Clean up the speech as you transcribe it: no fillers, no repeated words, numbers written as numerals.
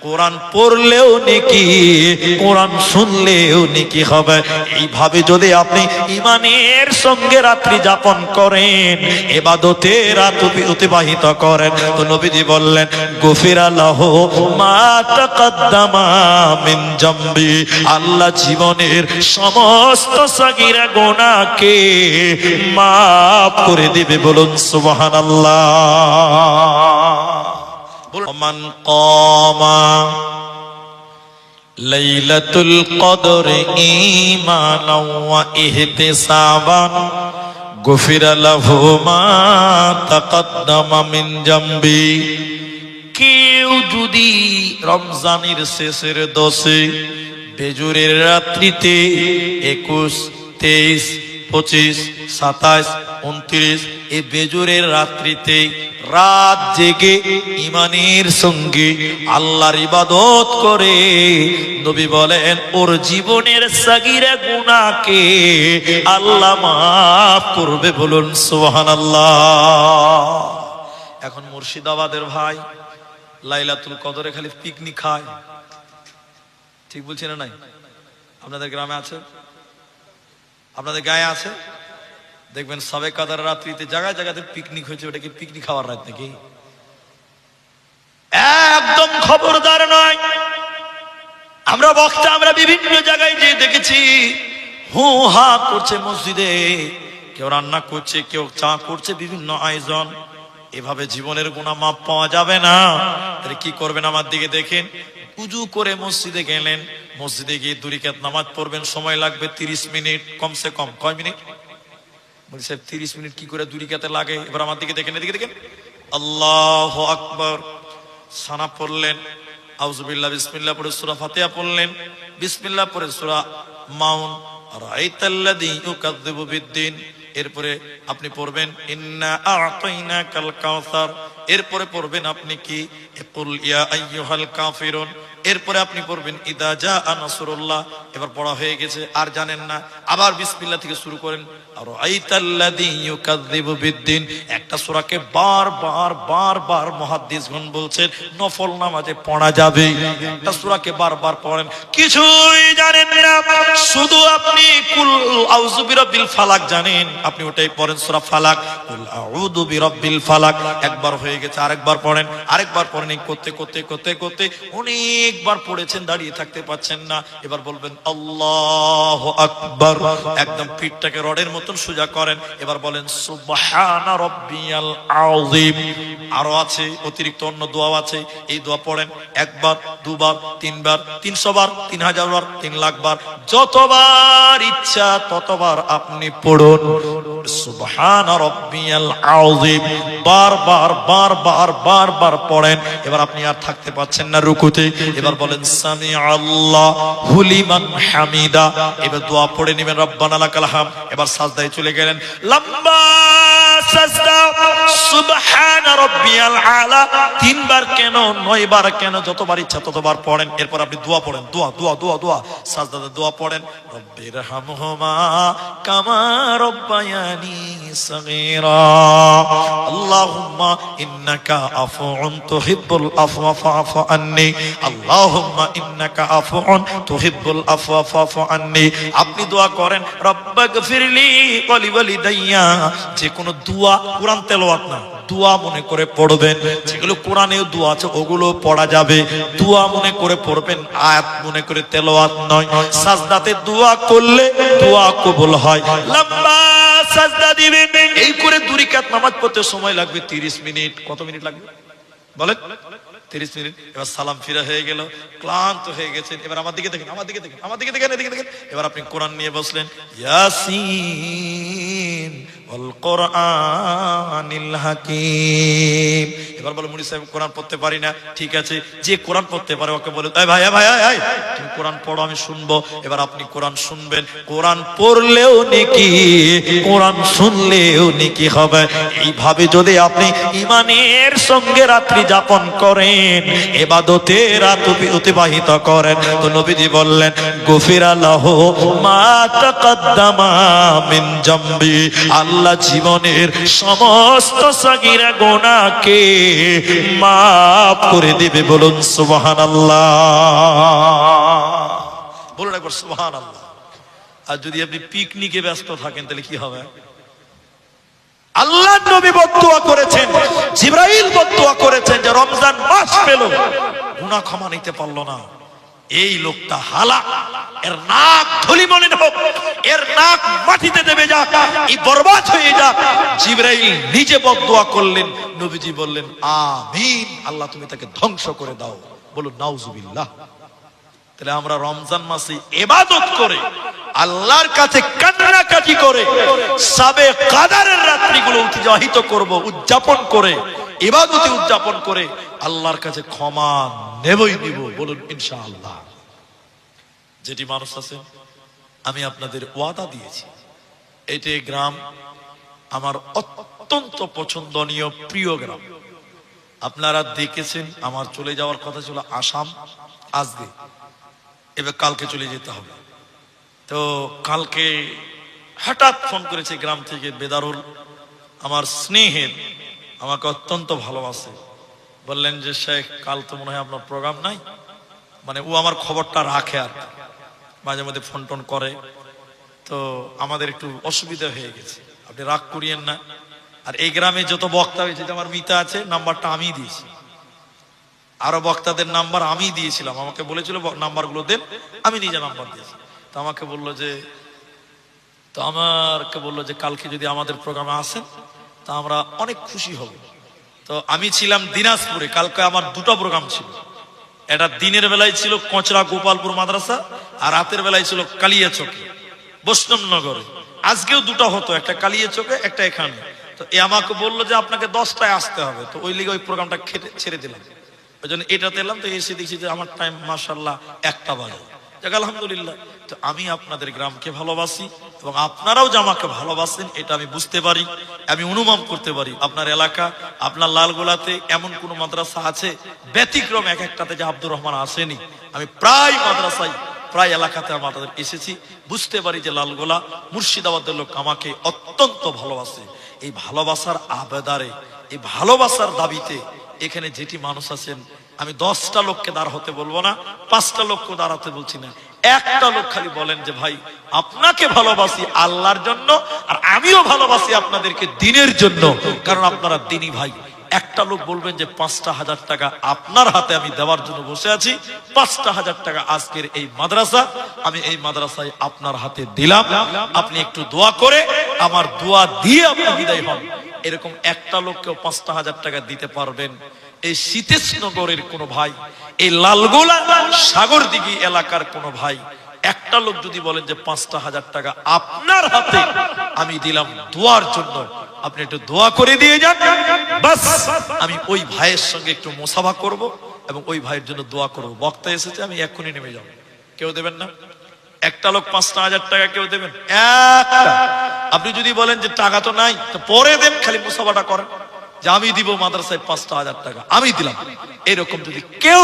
কোরআন পড়লেও নেকি, কোরআন শুনলেও নেকি হবে। এইভাবে যদি আপনি ঈমানের সঙ্গে রাত্রি যাপন করেন, ইবাদতে রাত অতিবাহিত করেন, তো নবীজি বললেন গুফিরা লাহু মা তাকাদ্দামা মিন জামবি, আল্লাহ জীবনের সমস্ত সাগীরা গুনাহকে মাফ করে দিবে। বলুন সুবহানাল্লাহ। মান কামা লাইলাতুল কদর ঈমানাও ওয়া ইহতিসাবান গুফিরা লাহু মা তাকাদ্দামা মিন জামবি। কেউ যদি রমজানের শেষের 10-এ বেজুরের রাত্রিতে 21, 23, 25, 27, 29 এই বেজুরের রাত্রিতে রাত জেগে ঈমানের সঙ্গে আল্লাহর ইবাদত করে, নবী বলেন ওর জীবনের সাগীরা গুনাহকে আল্লাহ মাফ করবে। বলুন সুবহানাল্লাহ। এখন মুর্শিদাবাদের ভাই লাইলাতুল কদরে খালি পিকনিক খায়, ঠিক বলছি না? নাই আপনাদের গ্রামে আছে, আপনাদের গায়ে আছে, দেখবেন সবে কাদার রাত্রিতে জায়গায় জায়গাতে পিকনিক হয়েছে। ওটা কি পিকনিক খাওয়ার রাত নাকি? একদম খবরদার নয়। আমরা বক্তা আমরা বিভিন্ন জায়গায় যে দেখেছি হু হা করছে মসজিদে, কেউ রান্না করছে, কেউ চা করছে, বিভিন্ন আয়োজন। এভাবে জীবনের গুনাহ মাপ পাওয়া যাবে না। তাহলে কি করবেন? আমার দিকে দেখেন, উজু করে মসজিদে গেলেন, মসজিদে গিয়ে 2 রাকাত নামাজ পড়বেন, সময় লাগবে 30 মিনিট কমসে কম। কয় মিনিট? বলছি 30 মিনিট কি করে 2 রাকাতে লাগে? এবার আমার দিকে দেখেন, এদিকে দেখেন। আল্লাহু আকবার, সানা পড়লেন, আউযুবিল্লাহ বিসমিল্লাহ পড়ে সূরা ফাতিহা পড়লেন, বিসমিল্লাহ পড়ে সূরা মাউন, রাআইতাল্লাযী ইউকাযযিবু বিদ্দিন। এরপরে আপনি পড়বেন ইন্না আ'তাইনাকাল কাউসার। এরপরে পড়বেন আপনি কি কুল ইয়া আইয়ুহাল কাফিরুন। এরপরে আপনি পড়বেন ইদা জাআ নাসরুল্লাহ। এবার পড়া হয়ে গেছে, আর জানেন না, আবার বিসমিল্লাহ থেকে শুরু করেন। আর রাআইতাল্লাযী ইউকাযযিবু বিদ্দিন। একটা সূরাকে বারবার বারবার মুহাদ্দিসগণ বলছেন নফল নামাজে পড়া যাবে। একটা সূরাকে বারবার পড়েন, কিছুই জানেন না, শুধু আপনি কুল আউযু বিরাব্বিল ফালাক জানেন, আপনি ওটাই পড়েন, সূরা ফালাক, কুল আউযু বিরাব্বিল ফালাক। একবার হয়ে গেছে, আরেকবার পড়েন, আরেকবার পড়েন। করতে করতে করতে করতে অনেকবার পড়েছেন, দাঁড়িয়ে থাকতে পাচ্ছেন না। এবার বলবেন আল্লাহু আকবার, একদম পিঠটাকে রডের মতন সোজা করেন। এবার বলেন সুবহানা রাব্বিয়াল আযীম। আরো আছে, অতিরিক্ত অন্য দোয়া আছে, এই দোয়া পড়েন। একবার, দুবার, তিনবার, 300 বার, 3000 বার, 3 লাখ বার, যতবার ইচ্ছা ততবার আপনি পড়ুন সুবহানা রাব্বিয়াল আযীম। বারবার বারবার বারবার পড়েন। এবার আপনি আর থাকতে পাচ্ছেন না রুকুতে। এবার বলেন সামি আল্লাহু লিমান হামিদা। এবার দোয়া পড়ে নেবেন রব্বানা লাকাল হামদ। এবার সাজদায় চলে গেলেন, লম্বা সাজদা, সুবহানা রাব্বিয়াল আলা। 3 বার কেন, 9 বার কেন, যতবার ইচ্ছা ততবার পড়েন। এরপর আপনি দোয়া পড়েন, দোয়া দোয়া দোয়া দোয়া, সাজদাতে দোয়া পড়েন, রব্বিরহামহুমা কামা রব্বায়ানি সগীরা, আল্লাহুম্মা ইন্নাকা আফউন তুহিব্বুল আফওয়া ফা'ফু আন্নী, আল্লাহুম্মা ইন্নাকা আফউন তুহিব্বুল আফওয়া ফা'ফু আন্নী। আপনি দোয়া করেন রব্বাগফিরলি ওয়া লিওয়ালিদাইয়া। যে কোনো দোয়া, কোরআন তেলাওয়াত না, দোয়া মনে করে পড়বেন। যেগুলো কোরআনেও দোয়া আছে ওগুলো পড়া যাবে, দোয়া মনে করে পড়বেন, আয়াত মনে করে তেলাওয়াত নয়। সাজদাতে দোয়া করলে দোয়া কবুল হয়। লম্বা সাজদা দিবেন, এই করে 2 রাকাত নামাজ পড়তে সময় লাগবে 30 মিনিট। কত মিনিট লাগবে বলেন? 30 মিনিট। এবার সালাম ফিরা হয়ে গেল, ক্লান্ত হয়ে গেছেন। এবার আমার দিকে দেখেন, আমার দিকে দেখেন, আমার দিকে দেখেন, এদিকে দেখেন। এবার আপনি কোরআন নিয়ে বসলেন, ইয়াসিন ওয়াল কোরআনিল হাকিম। এবার বলো মুনি সাহেব কোরআন পড়তে পারি না। ঠিক আছে, যে কোরআন পড়তে পারে ওকে বলে এই ভাই ভাই ভাই তুমি কোরআন পড়ো, আমি শুনবো। এবার আপনি কোরআন শুনবেন। কোরআন পড়লেও নেকি, কোরআন শুনলেও নেকি হবে। এইভাবে যদি আপনি ঈমানের সঙ্গে রাত্রি যাপন করেন, ইবাদতে রাত অতিবাহিত করেন, তো নবীজি বললেন গুফিরা লাহু মা তাকাদ্দামা মিন জামবি, আল্লাহ জীবনের সমস্ত সাগীরা গুনাহকে মাফ করে দেবে। বলুন সুবহানাল্লাহ। বলুন একবার সুবহানাল্লাহ। আর যদি আপনি পিকনিকে ব্যস্ত থাকেন তাহলে কি হবে? আল্লাহর নবী বদদুয়া করেছেন, জিবরাইল বদদুয়া করেছেন যে রমজান মাস পেল, গুনাহ ক্ষমা নিতে পারলো না, এই লোকটা হালাক, এর নাক ধুলি মলিন হোক, এর নাক মাটিতে দেবে যাক, এই বরবাদ হয়ে যাক। জিবরাইল নিজে বদদুয়া করলেন, নবীজি বললেন আমিন, আল্লাহ তুমি তাকে ধ্বংস করে দাও। বলুন নাউজুবিল্লাহ। তাহলে আমরা রমজান মাসে ইবাদত করে, আল্লাহর কাছে কান্নাকাটি করে, সাবে কাদারের রাত্রিগুলো অতিবাহিত করব, উদযাপন করে, ইবাদতে উদযাপন করে আল্লাহর কাছে ক্ষমা নেবই নিব। বলুন ইনশাআল্লাহ। যেটি মানুষ আছে, আমি আপনাদের ওয়াদা দিয়েছি, এটি গ্রাম আমার অত্যন্ত পছন্দনীয় প্রিয় গ্রাম। আপনারা দেখেছেন আমার চলে যাওয়ার কথা ছিল আসাম, আজকে, এবার কালকে চলে যেতে হবে। তো কালকে হঠাৎ ফোন করেছে গ্রাম থেকে বেদারুল, আমার স্নেহের, আমাকে অত্যন্ত ভালোবাসে, বললেন যে শেখ কাল তো মনে হয় আপনার প্রোগ্রাম নাই। মানে ও আমার খবরটা রাখে, আর মাঝে মধ্যে ফোন টোন করে। তো আমাদের একটু অসুবিধা হয়ে গেছে, আপনি রাগ করিয়েন না। আর এই গ্রামে যত বক্তা হয়েছে, আমার মিতা আছে, নাম্বারটা আমি দিয়েছি, আরো বক্তাদের নাম্বার আমি দিয়েছিলাম, আমাকে বলেছিল নাম্বারগুলো দেন, আমি নিজে নাম্বার দিয়েছি। তো আমাকে বললো যে কালকে যদি আমাদের প্রোগ্রামে আসেন তা আমরা অনেক খুশি হব। তো আমি ছিলাম দিনাজপুরে, কালকে আমার দুটো প্রোগ্রাম ছিল, এটা দিনের বেলায় ছিল কোচরা গোপালপুর মাদ্রাসা, আর রাতের বেলায় ছিল কালিয়াচকে বৈষ্ণবনগরে। আজকেও দুটো হতো, একটা কালিয়াচকে, একটা এখানে। তো এ আমাকে বললো যে আপনাকে 10টায় আসতে হবে, তো ওই লিগে ওই প্রোগ্রামটা ছেড়ে দিলাম, ওই জন্য এটাতে এলাম। তো এসে দেখছি যে আমার টাইম মাশাআল্লাহ 1টা বাজে। যাক আলহামদুলিল্লাহ। তো আমি আপনাদের গ্রামকে ভালোবাসি এবং আপনারাও যে আমাকে ভালোবাসেন এটা আমি বুঝতে পারি, আমি অনুমান করতে পারি। আপনার এলাকা, আপনার লালগোলাতে এমন কোন মাদ্রাসা আছে ব্যতিক্রম এক একটাতে যে আব্দুর রহমান আসেনি? আমি প্রায় মাদ্রাসায়, প্রায় এলাকাতে আমাদের এসেছি, বুঝতে পারি যে লালগোলা মুর্শিদাবাদের লোক আমাকে অত্যন্ত ভালোবাসে। এই ভালোবাসার আবেদারে, এই ভালোবাসার দাবিতে এখানে যেটি মানুষ আছেন, আমি 10টা লোককে দাঁড় হতে বলবো না, 5টা লোককে দাঁড়াতে বলছি না, একটা লোক খালি বলেন যে ভাই আপনাকে ভালোবাসি আল্লাহর জন্য, আর আমিও ভালোবাসি আপনাদেরকে দিনের জন্য, কারণ আপনারা দিনী ভাই। একটা লোক বলবেন যে 5,000 টাকা আপনার হাতে আমি দেওয়ার জন্য বসে আছি, 5,000 টাকা আজকের এই মাদ্রাসা, আমি এই মাদ্রাসায় আপনার হাতে দিলাম, আপনি একটু দোয়া করে আমার দোয়া দিয়ে আপনি বিদায় হন। এরকম একটা লোককেও 5,000 টাকা দিতে পারবেন? এই শীতেশনগরের কোন ভাই, এই লালগোলা সাগরদিঘি এলাকার কোন ভাই, একটা লোক যদি বলেন যে 5,000 টাকা আপনার হাতে আমি দিলাম দোয়ার জন্য, আপনি একটু দোয়া করে দিয়ে যান, বাস আমি ওই ভাইয়ের সঙ্গে একটু মুসাফা করব এবং ওই ভাইয়ের জন্য দোয়া করব। বক্তা এসেছে, আমি এক্ষুনি নেমে যাব। কেউ দেবেন না? একটা লোক 5,000 টাকা কেউ দেবেন? একটা। আপনি যদি বলেন যে টাকা তো নাই, তো পরে দেন, খালি মুসাফাটা করেন যে আমি দিব মাদ্রাসায় 5,000 টাকা, আমি দিলাম, এরকম যদি কেউ